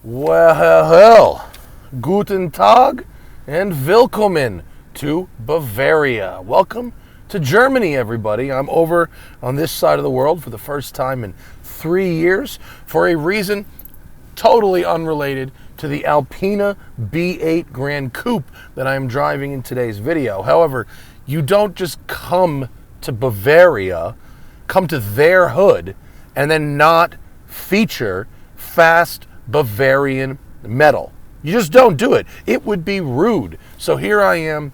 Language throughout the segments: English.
Well, guten Tag and willkommen to Bavaria. Welcome to Germany, everybody. I'm over on this side of the world for the first time in 3 years for a reason totally unrelated to the Alpina B8 Grand Coupe that I am driving in today's video. However, you don't just come to Bavaria, come to their hood, and then not feature fast Bavarian metal. You just don't do it. It would be rude. So here I am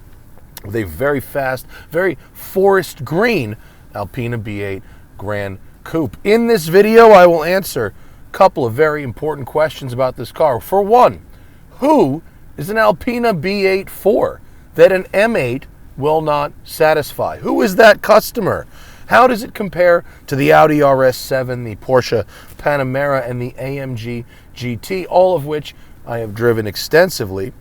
with a very fast, very forest green Alpina B8 Grand Coupe. In this video, I will answer a couple of very important questions about this car. For one, who is an Alpina B8 for that an M8 will not satisfy? Who is that customer? How does it compare to the Audi RS7, the Porsche Panamera, and the AMG GT, all of which I have driven extensively?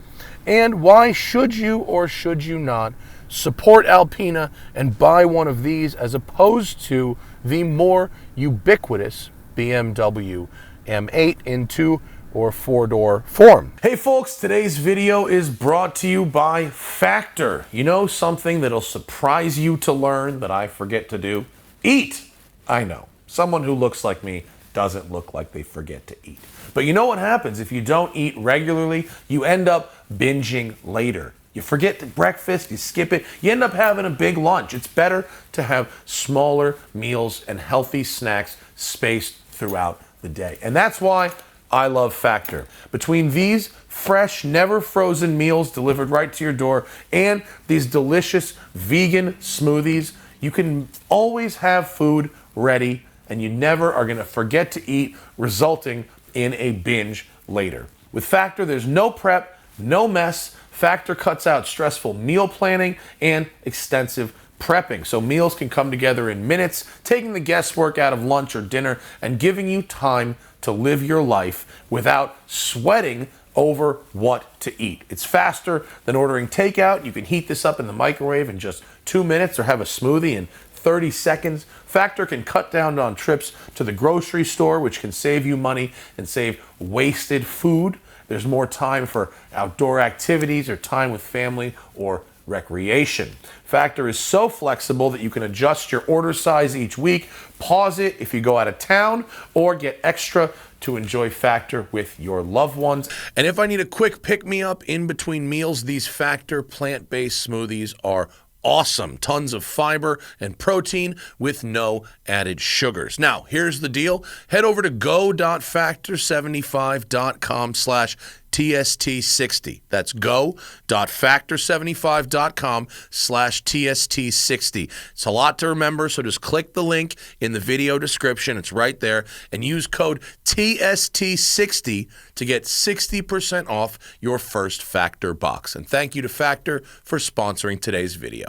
And why should you or should you not support Alpina and buy one of these as opposed to the more ubiquitous BMW M8 in 2 or 4-door form? Hey folks, today's video is brought to you by Factor. You know, something that'll surprise you to learn that I forget to do? Eat! I know, someone who looks like me doesn't look like they forget to eat. But you know what happens if you don't eat regularly? You end up binging later. You forget the breakfast, you skip it, you end up having a big lunch. It's better to have smaller meals and healthy snacks spaced throughout the day. And that's why I love Factor. Between these fresh, never frozen meals delivered right to your door and these delicious vegan smoothies, you can always have food ready and you never are going to forget to eat, resulting in a binge later. With Factor, there's no prep, no mess. Factor cuts out stressful meal planning and extensive prepping, so meals can come together in minutes, taking the guesswork out of lunch or dinner and giving you time to live your life without sweating over what to eat. It's faster than ordering takeout. You can heat this up in the microwave in just 2 minutes or have a smoothie in 30 seconds. Factor can cut down on trips to the grocery store, which can save you money and save wasted food. There's more time for outdoor activities or time with family or recreation. Factor is so flexible that you can adjust your order size each week, pause it if you go out of town, or get extra to enjoy Factor with your loved ones. And if I need a quick pick-me-up in between meals, these Factor plant-based smoothies are awesome. Tons of fiber and protein with no added sugars. Now, here's the deal. Head over to go.factor75.com/TST60. That's go.factor75.com/TST60. It's a lot to remember, so just click the link in the video description. It's right there. And use code TST60 to get 60% off your first Factor box. And thank you to Factor for sponsoring today's video.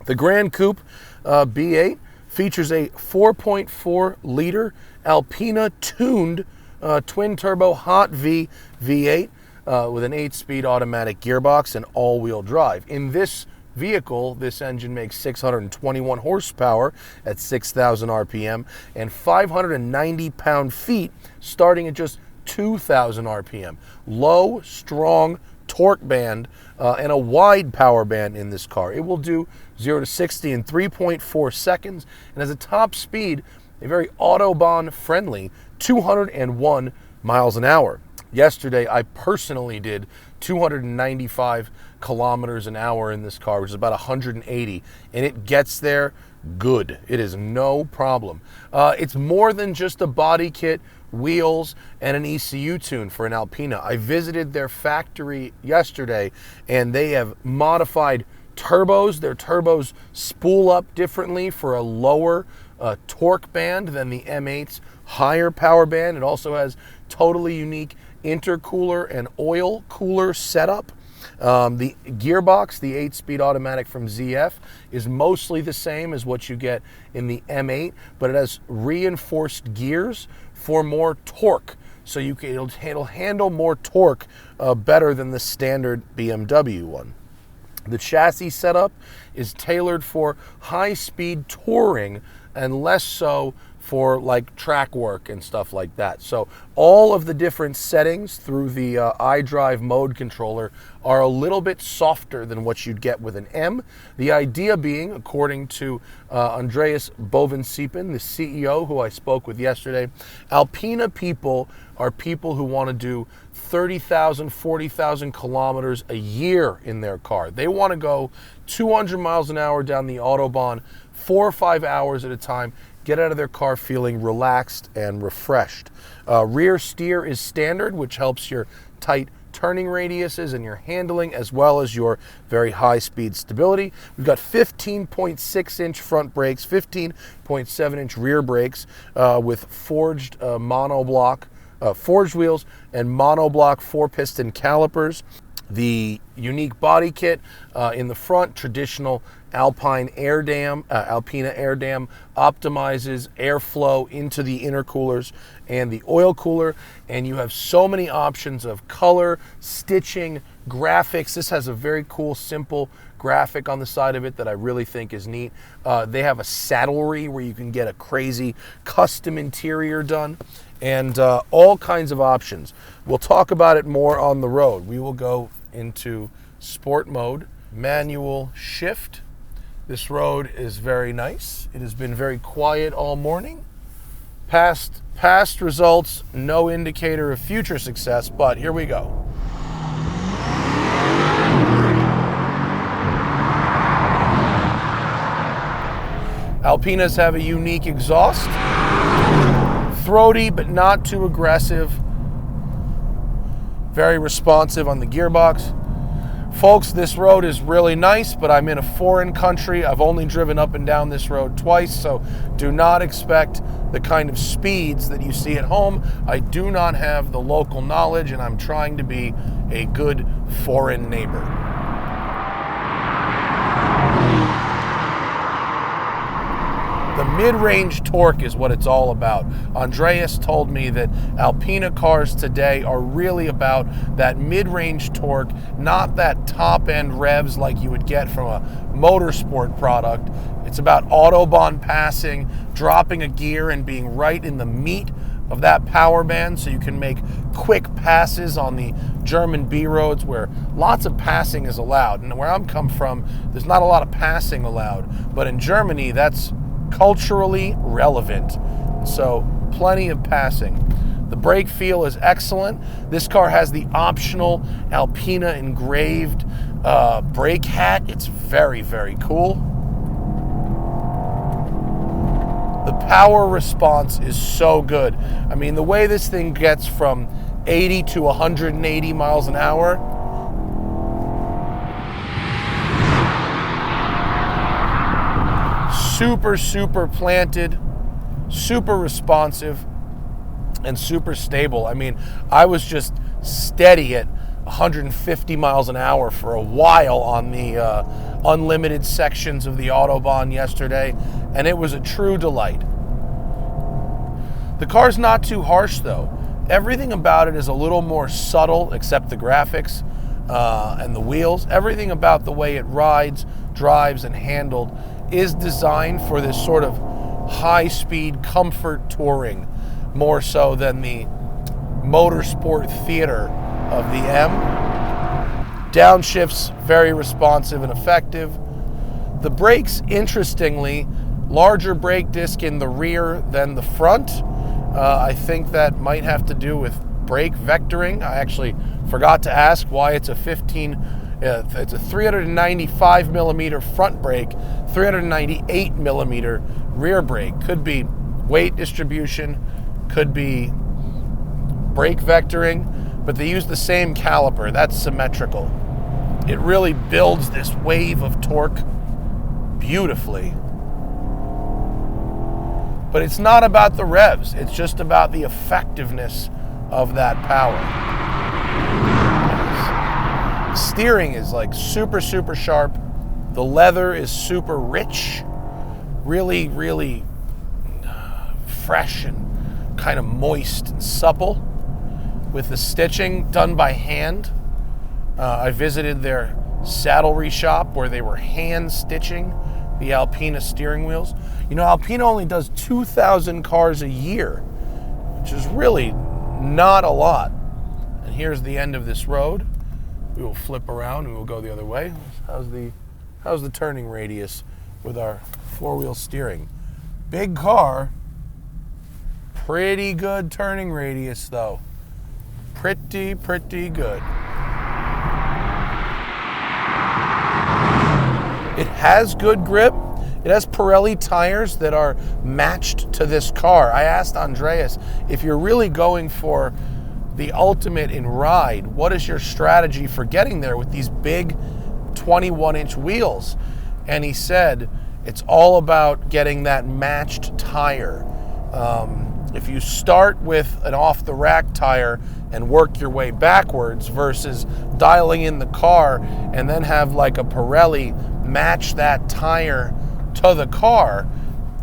The Grand Coupe B8 features a 4.4-liter Alpina tuned twin-turbo Hot V V8 with an 8-speed automatic gearbox and all-wheel drive. In this vehicle, this engine makes 621 horsepower at 6,000 RPM and 590 pound-feet starting at just 2,000 RPM. Low, strong torque band and a wide power band in this car. It will do 0 to 60 in 3.4 seconds and has a top speed, a very Autobahn friendly 201 miles an hour. Yesterday, I personally did 295 kilometers an hour in this car, which is about 180, and it gets there good. It is no problem. It's more than just a body kit, wheels, and an ECU tune for an Alpina. I visited their factory yesterday, and they have modified turbos. Their turbos spool up differently for a lower torque band than the M8's higher power band. It also has totally unique intercooler and oil cooler setup. The gearbox, the 8-speed automatic from ZF, is mostly the same as what you get in the M8, but it has reinforced gears for more torque. So it'll handle more torque better than the standard BMW one. The chassis setup is tailored for high-speed touring and less so for like track work and stuff like that. So all of the different settings through the iDrive mode controller are a little bit softer than what you'd get with an M. The idea being, according to Andreas Bovensiepen, the CEO who I spoke with yesterday, Alpina people are people who want to do 30,000, 40,000 kilometers a year in their car. They want to go 200 miles an hour down the Autobahn, 4 or 5 hours at a time, get out of their car feeling relaxed and refreshed. Rear steer is standard, which helps your tight turning radiuses and your handling, as well as your very high speed stability. We've got 15.6-inch front brakes, 15.7-inch rear brakes with forged monoblock, forged wheels and monoblock 4-piston calipers. The unique body kit in the front, traditional Alpina air dam optimizes airflow into the intercoolers and the oil cooler, and you have so many options of color, stitching, graphics. This has a very cool, simple graphic on the side of it that I really think is neat. They have a saddlery where you can get a crazy custom interior done, and all kinds of options. We'll talk about it more on the road. We will go into sport mode, manual shift. This road is very nice. It has been very quiet all morning. Past results, no indicator of future success, but here we go. Alpinas have a unique exhaust. Throaty, but not too aggressive. Very responsive on the gearbox. Folks, this road is really nice, but I'm in a foreign country. I've only driven up and down this road twice, so do not expect the kind of speeds that you see at home. I do not have the local knowledge, and I'm trying to be a good foreign neighbor. The mid-range torque is what it's all about. Andreas told me that Alpina cars today are really about that mid-range torque, not that top-end revs like you would get from a motorsport product. It's about Autobahn passing, dropping a gear, and being right in the meat of that power band so you can make quick passes on the German B roads where lots of passing is allowed. And where I'm come from, there's not a lot of passing allowed. But in Germany, that's culturally relevant, so plenty of passing. The brake feel is excellent. This car has the optional Alpina engraved brake hat. It's very, very cool. The power response is so good. I mean, the way this thing gets from 80 to 180 miles an hour, super planted, super responsive, and super stable. I mean, I was just steady at 150 miles an hour for a while on the unlimited sections of the Autobahn yesterday, and it was a true delight. The car's not too harsh though. Everything about it is a little more subtle, except the graphics and the wheels. Everything about the way it rides, drives, and handled is designed for this sort of high-speed comfort touring, more so than the motorsport theater of the M. Downshifts, very responsive and effective. The brakes, interestingly, larger brake disc in the rear than the front. I think that might have to do with brake vectoring. I actually forgot to ask why it's a 395 millimeter front brake, 398 millimeter rear brake. Could be weight distribution, could be brake vectoring, but they use the same caliper. That's symmetrical. It really builds this wave of torque beautifully. But it's not about the revs, it's just about the effectiveness of that power. Steering is like super sharp. The leather is super rich, really fresh and kind of moist and supple, with the stitching done by hand. I visited their saddlery shop where they were hand stitching the Alpina steering wheels. You know, Alpina only does 2,000 cars a year, which is really not a lot. And here's the end of this road. We will flip around and we'll go the other way. How's the turning radius with our four-wheel steering? Big car, pretty good turning radius though. Pretty good. It has good grip. It has Pirelli tires that are matched to this car. I asked Andreas, if you're really going for the ultimate in ride, what is your strategy for getting there with these big 21-inch wheels? And he said, it's all about getting that matched tire. If you start with an off-the-rack tire and work your way backwards versus dialing in the car and then have like a Pirelli match that tire to the car,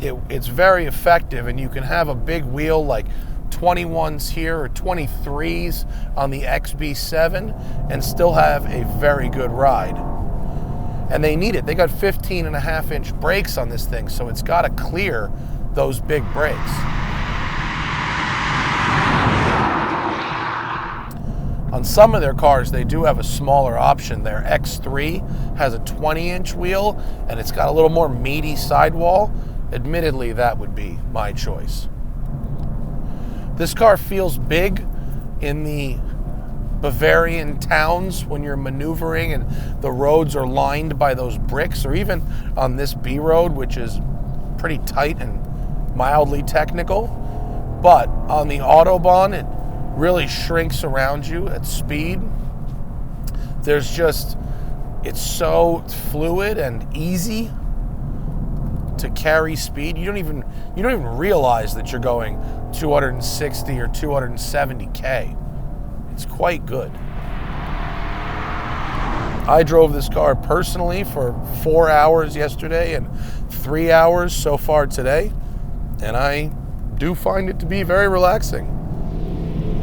it's very effective, and you can have a big wheel like 21s here or 23s on the XB7 and still have a very good ride. And they need it. They got 15.5-inch brakes on this thing, so it's got to clear those big brakes. On some of their cars, they do have a smaller option. Their X3 has a 20-inch wheel, and it's got a little more meaty sidewall. Admittedly, that would be my choice. This car feels big in the Bavarian towns when you're maneuvering and the roads are lined by those bricks, or even on this B road, which is pretty tight and mildly technical. But on the Autobahn, it really shrinks around you at speed. It's so fluid and easy to carry speed. You don't even realize that you're going 260 or 270K. It's quite good. I drove this car personally for 4 hours yesterday and 3 hours so far today, and I do find it to be very relaxing.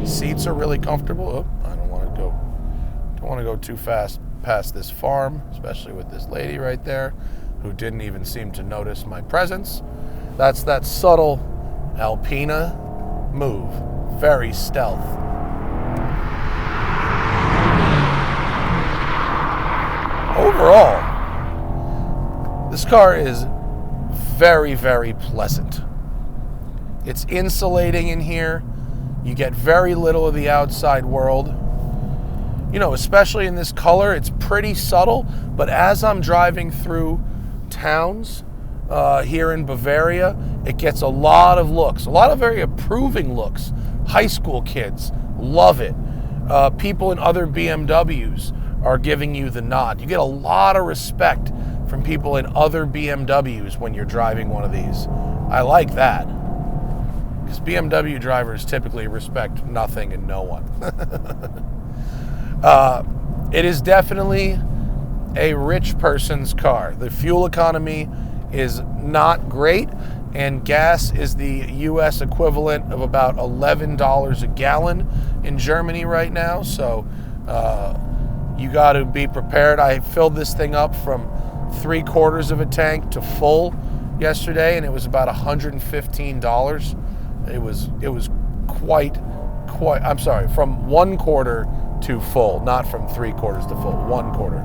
Seats are really comfortable. Oh, I don't want to go too fast past this farm, especially with this lady right there who didn't even seem to notice my presence. That's that subtle Alpina move. Very stealth. Overall, this car is very, very pleasant. It's insulating in here. You get very little of the outside world. You know, especially in this color, it's pretty subtle, but as I'm driving through towns here in Bavaria, it gets a lot of looks, a lot of very approving looks. High school kids love it. People in other BMWs are giving you the nod. You get a lot of respect from people in other BMWs when you're driving one of these. I like that. Because BMW drivers typically respect nothing and no one. It is definitely a rich person's car. The fuel economy is not great, and gas is the US equivalent of about $11 a gallon in Germany right now. So you got to be prepared. I filled this thing up from 3/4 of a tank to full yesterday, and it was about $115. It was quite, I'm sorry, from 1/4 to full, not from 3/4 to full, 1/4.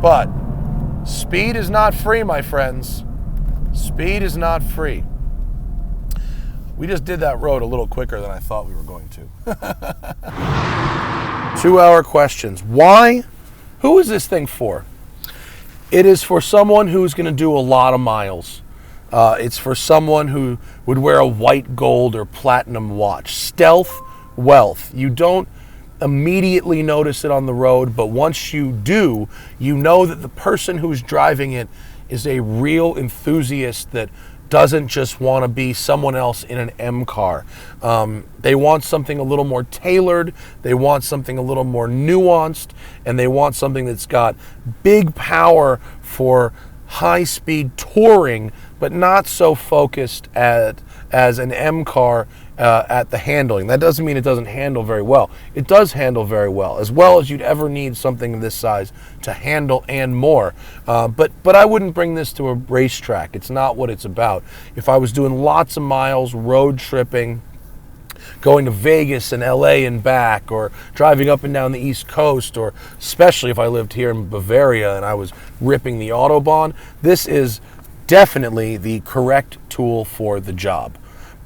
But speed is not free, my friends. Speed is not free. We just did that road a little quicker than I thought we were going to. 2-hour questions. Why? Who is this thing for? It is for someone who's going to do a lot of miles. It's for someone who would wear a white, gold, or platinum watch. Stealth wealth. You don't immediately notice it on the road, but once you do, you know that the person who's driving it is a real enthusiast that doesn't just want to be someone else in an M car. They want something a little more tailored, they want something a little more nuanced, and they want something that's got big power for high-speed touring, but not so focused at as an M car at the handling. That doesn't mean it doesn't handle very well. It does handle very well as you'd ever need something of this size to handle and more. But I wouldn't bring this to a racetrack. It's not what it's about. If I was doing lots of miles, road tripping, going to Vegas and LA and back, or driving up and down the East Coast, or especially if I lived here in Bavaria and I was ripping the Autobahn, this is definitely the correct tool for the job.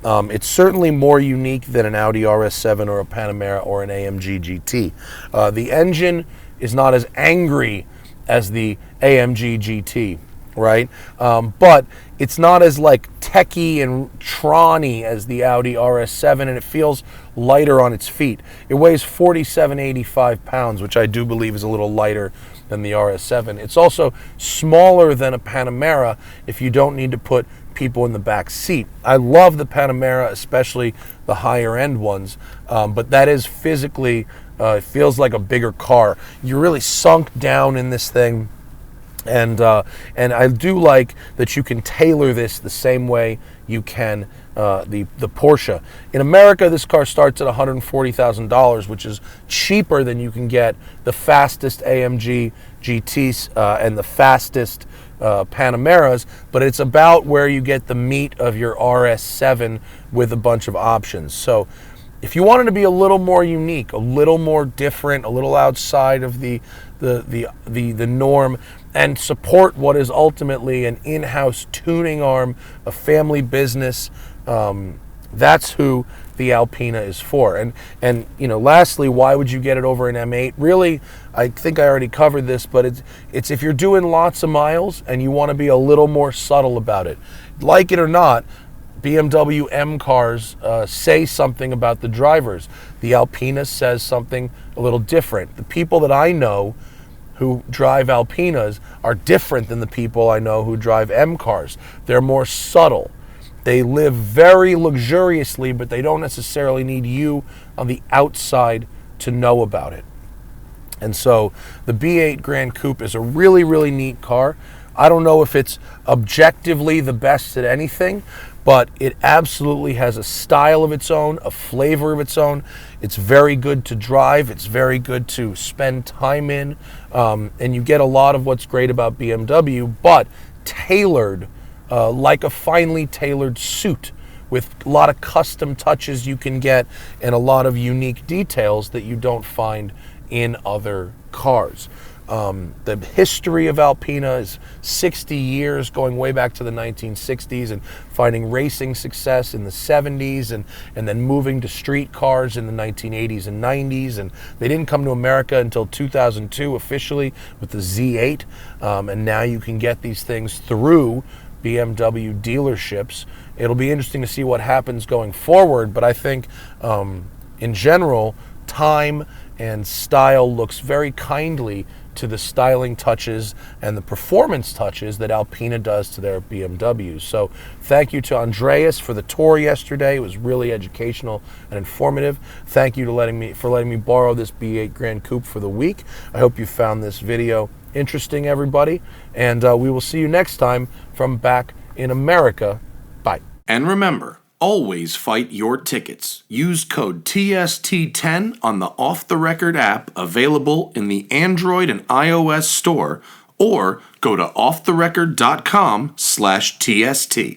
It's certainly more unique than an Audi RS7 or a Panamera or an AMG GT. The engine is not as angry as the AMG GT, right? But it's not as like techy and tron-y as the Audi RS7, and it feels lighter on its feet. It weighs 4,785 pounds, which I do believe is a little lighter than the RS7. It's also smaller than a Panamera if you don't need to put people in the back seat. I love the Panamera, especially the higher end ones, but that is physically, it feels like a bigger car. You're really sunk down in this thing. And I do like that you can tailor this the same way you can the Porsche. In America, this car starts at $140,000, which is cheaper than you can get the fastest AMG GTs and the fastest Panameras, but it's about where you get the meat of your RS7 with a bunch of options. So if you wanted to be a little more unique, a little more different, a little outside of the norm, and support what is ultimately an in-house tuning arm, a family business, that's who the Alpina is for. And you know, lastly, why would you get it over an M8? Really, I think I already covered this, but it's if you're doing lots of miles and you want to be a little more subtle about it. Like it or not, BMW M cars say something about the drivers. The Alpina says something a little different. The people that I know who drive Alpinas are different than the people I know who drive M cars. They're more subtle. They live very luxuriously, but they don't necessarily need you on the outside to know about it. And so the B8 Grand Coupe is a really, really neat car. I don't know if it's objectively the best at anything, but it absolutely has a style of its own, a flavor of its own. It's very good to drive. It's very good to spend time in. And you get a lot of what's great about BMW, but tailored like a finely tailored suit with a lot of custom touches you can get and a lot of unique details that you don't find in other cars. The history of Alpina is 60 years, going way back to the 1960s, and finding racing success in the 70s, and then moving to street cars in the 1980s and 90s. And they didn't come to America until 2002 officially with the Z8, and now you can get these things through BMW dealerships. It'll be interesting to see what happens going forward, but I think in general, time and style looks very kindly to the styling touches and the performance touches that Alpina does to their BMWs. So thank you to Andreas for the tour yesterday. It was really educational and informative. Thank you for letting me borrow this B8 Grand Coupe for the week. I hope you found this video interesting, everybody, and we will see you next time from back in America. Bye. And remember, always fight your tickets. Use code TST10 on the Off the Record app available in the Android and iOS store, or go to offtherecord.com/TST.